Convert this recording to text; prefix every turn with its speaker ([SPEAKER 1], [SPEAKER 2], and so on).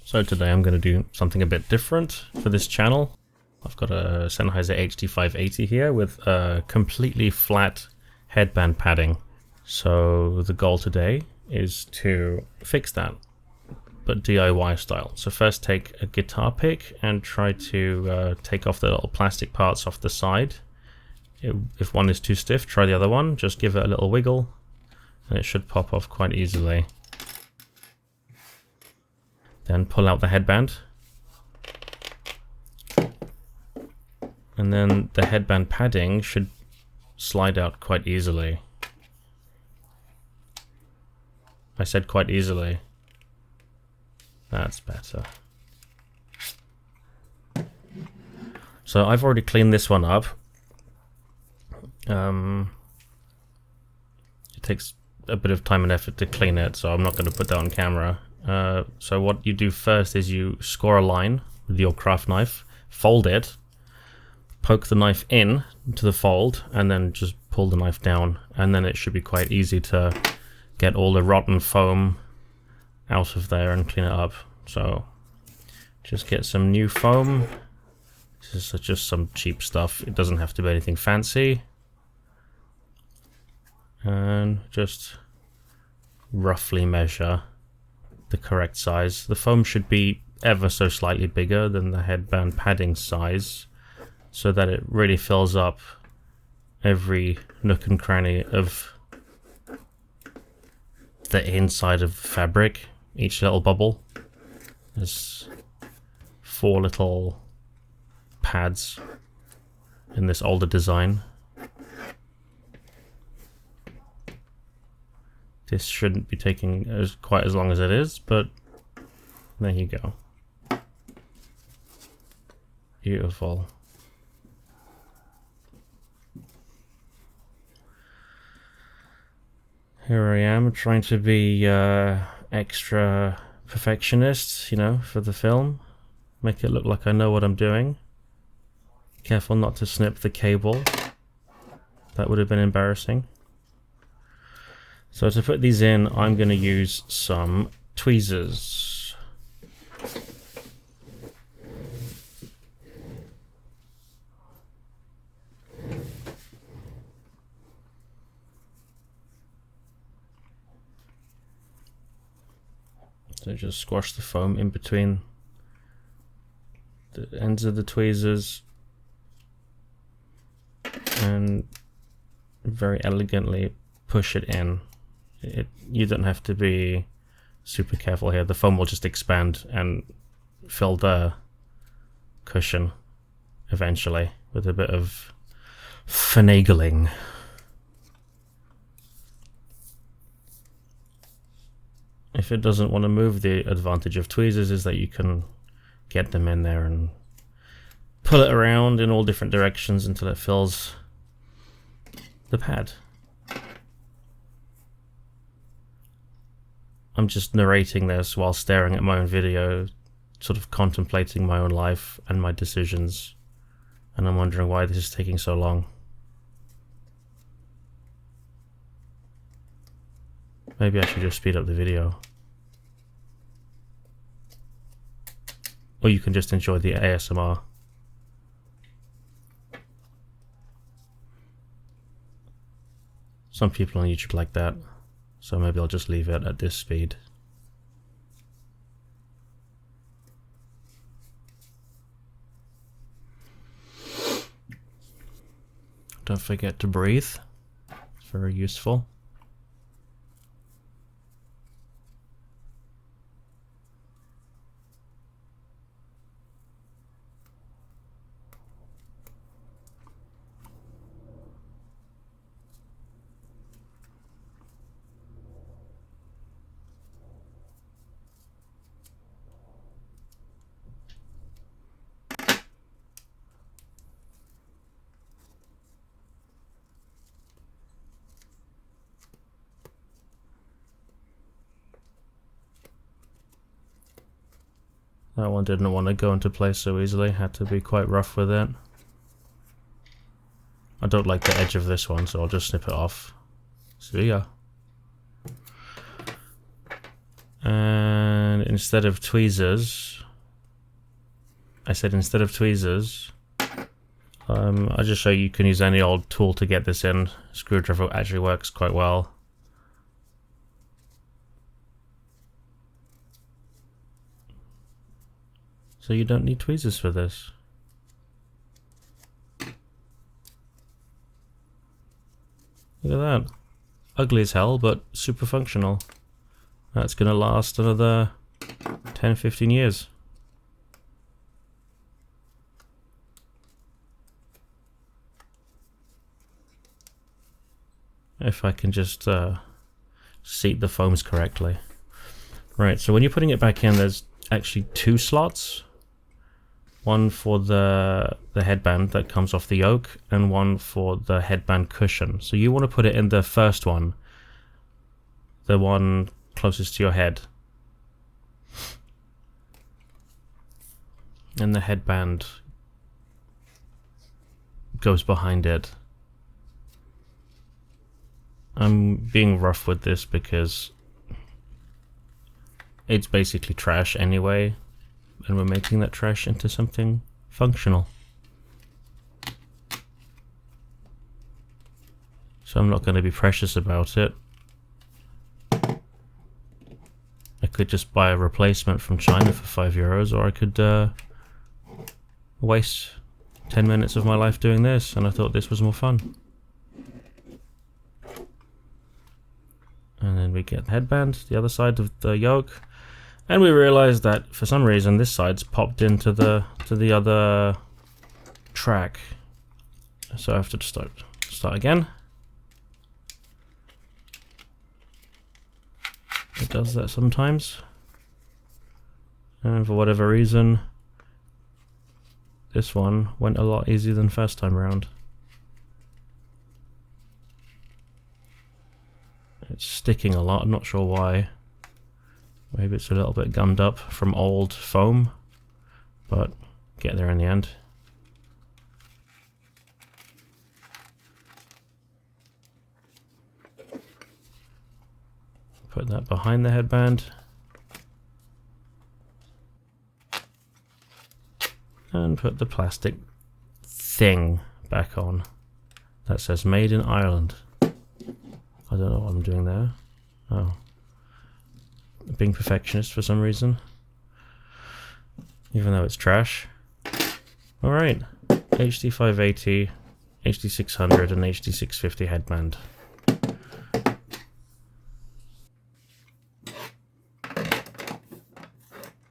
[SPEAKER 1] So today I'm going to do something a bit different for this channel. I've got a Sennheiser HD580 here with a completely flat headband padding. So the goal today is to fix that, but DIY style. So first take a guitar pick and try to take off the little plastic parts off the side. If one is too stiff, try the other one. Just give it a little wiggle and it should pop off quite easily. Then pull out the headband. And then the headband padding should slide out quite easily. I said quite easily. That's better. So I've already cleaned this one up. It takes a bit of time and effort to clean it, so I'm not going to put that on camera. So what you do first is you score a line with your craft knife, fold it, poke the knife in to the fold, and then just pull the knife down, and then it should be quite easy to get all the rotten foam out of there and clean it up. So just get some new foam. This is just some cheap stuff. It doesn't have to be anything fancy. And just roughly measure the correct size. The foam should be ever so slightly bigger than the headband padding size, so that it really fills up every nook and cranny of the inside of the fabric, each little bubble. There's 4 little pads in this older design. This shouldn't be taking quite as long as it is, but there you go. Beautiful. Here I am trying to be extra perfectionist, you know, for the film. Make it look like I know what I'm doing. Careful not to snip the cable. That would have been embarrassing. So to put these in, I'm going to use some tweezers. So just squash the foam in between the ends of the tweezers and very elegantly push it in. You don't have to be super careful here. The foam will just expand and fill the cushion eventually with a bit of finagling. If it doesn't want to move, the advantage of tweezers is that you can get them in there and pull it around in all different directions until it fills the pad. I'm just narrating this while staring at my own video, sort of contemplating my own life and my decisions, and I'm wondering why this is taking so long. Maybe I should just speed up the video. Or you can just enjoy the ASMR. Some people on YouTube like that, so maybe I'll just leave it at this speed. Don't forget to breathe. It's very useful. That one didn't want to go into place so easily, had to be quite rough with it. I don't like the edge of this one, so I'll just snip it off. See ya. And instead of tweezers, I'll just show you can use any old tool to get this in. Screwdriver actually works quite well. So you don't need tweezers for this. Look at that. Ugly as hell, but super functional. That's gonna last another 10-15 years. If I can just seat the foams correctly. Right, so when you're putting it back in, there's actually two slots. One for the headband that comes off the yoke, and one for the headband cushion. So you want to put it in the first one, the one closest to your head. And the headband goes behind it. I'm being rough with this because it's basically trash anyway, and we're making that trash into something functional. So I'm not going to be precious about it. I could just buy a replacement from China for €5, or I could waste 10 minutes of my life doing this, and I thought this was more fun. And then we get the headband, the other side of the yoke, and we realize that for some reason this side's popped into the other track. So I have to start again. It does that sometimes, and for whatever reason this one went a lot easier than first time around. It's sticking a lot, I'm not sure why. Maybe it's a little bit gummed up from old foam, but get there in the end. Put that behind the headband. And put the plastic thing back on. That says Made in Ireland. I don't know what I'm doing there. Oh. Being perfectionist for some reason. Even though it's trash. Alright. HD580, HD600 and HD650 headband.